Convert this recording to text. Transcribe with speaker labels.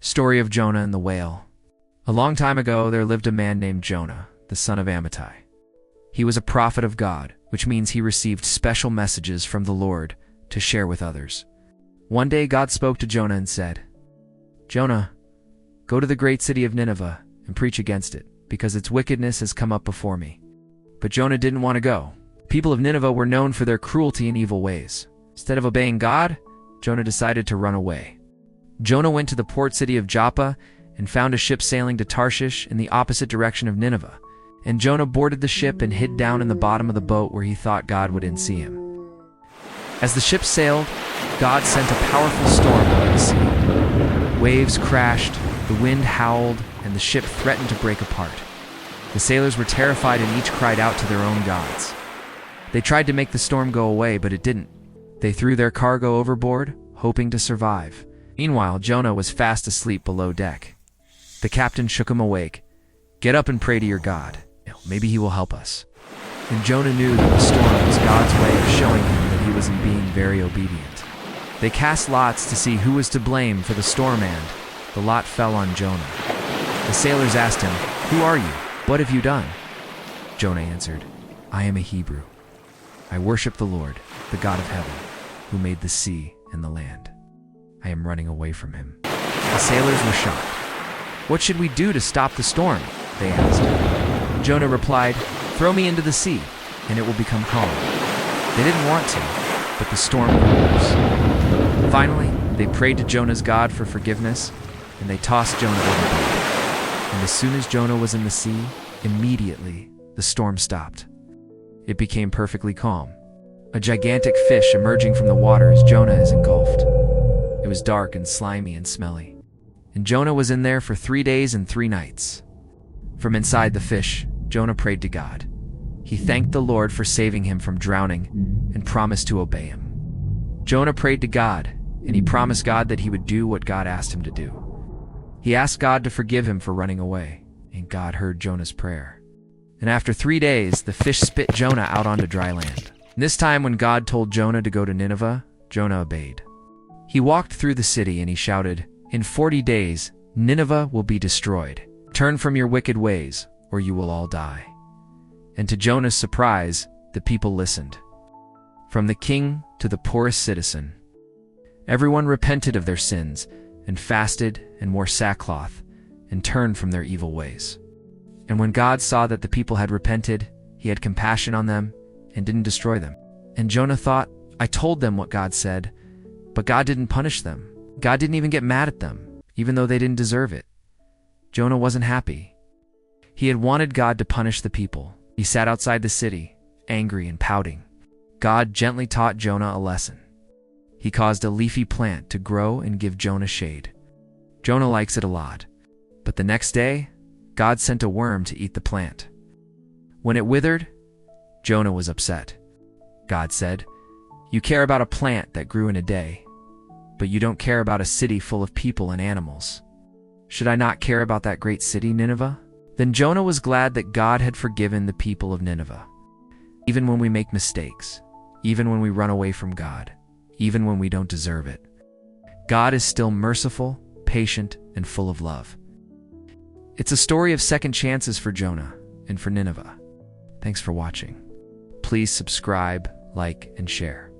Speaker 1: Story of Jonah and the whale. A long time ago, there lived a man named Jonah, the son of Amittai. He was a prophet of God, which means he received special messages from the Lord to share with others. One day, God spoke to Jonah and said, "Jonah, go to the great city of Nineveh and preach against it, because its wickedness has come up before me." But Jonah didn't want to go. The people of Nineveh were known for their cruelty and evil ways. Instead of obeying God, Jonah decided to run away. Jonah went to the port city of Joppa and found a ship sailing to Tarshish in the opposite direction of Nineveh. And Jonah boarded the ship and hid down in the bottom of the boat where he thought God wouldn't see him. As the ship sailed, God sent a powerful storm over the sea. Waves crashed, the wind howled, and the ship threatened to break apart. The sailors were terrified and each cried out to their own gods. They tried to make the storm go away, but it didn't. They threw their cargo overboard, hoping to survive. Meanwhile, Jonah was fast asleep below deck. The captain shook him awake. "Get up and pray to your God. Maybe he will help us." And Jonah knew that the storm was God's way of showing him that he was being very obedient. They cast lots to see who was to blame for the storm, and the lot fell on Jonah. The sailors asked him, "Who are you? What have you done?" Jonah answered, "I am a Hebrew. I worship the Lord, the God of heaven, who made the sea and the land. I am running away from him." The sailors were shocked. "What should we do to stop the storm?" they asked. Jonah replied, "Throw me into the sea, and it will become calm." They didn't want to, but the storm grew worse. Finally, they prayed to Jonah's God for forgiveness, and they tossed Jonah overboard. And as soon as Jonah was in the sea, immediately the storm stopped. It became perfectly calm. A gigantic fish emerging from the water as Jonah is engulfed. It was dark and slimy and smelly. And Jonah was in there for 3 days and 3 nights. From inside the fish, Jonah prayed to God. He thanked the Lord for saving him from drowning and promised to obey him. Jonah prayed to God, and he promised God that he would do what God asked him to do. He asked God to forgive him for running away, and God heard Jonah's prayer. And after 3 days, the fish spit Jonah out onto dry land. This time when God told Jonah to go to Nineveh, Jonah obeyed. He walked through the city and he shouted, "In 40 days, Nineveh will be destroyed. Turn from your wicked ways, or you will all die." And to Jonah's surprise, the people listened. From the king to the poorest citizen, everyone repented of their sins and fasted and wore sackcloth and turned from their evil ways. And when God saw that the people had repented, he had compassion on them and didn't destroy them. And Jonah thought, "I told them what God said, but God didn't punish them. God didn't even get mad at them, even though they didn't deserve it." Jonah wasn't happy. He had wanted God to punish the people. He sat outside the city, angry and pouting. God gently taught Jonah a lesson. He caused a leafy plant to grow and give Jonah shade. Jonah likes it a lot. But the next day, God sent a worm to eat the plant. When it withered, Jonah was upset. God said, "You care about a plant that grew in a day, but you don't care about a city full of people and animals. Should I not care about that great city, Nineveh?" Then Jonah was glad that God had forgiven the people of Nineveh. Even when we make mistakes, even when we run away from God, even when we don't deserve it, God is still merciful, patient, and full of love. It's a story of second chances for Jonah and for Nineveh. Thanks for watching. Please subscribe, like, and share.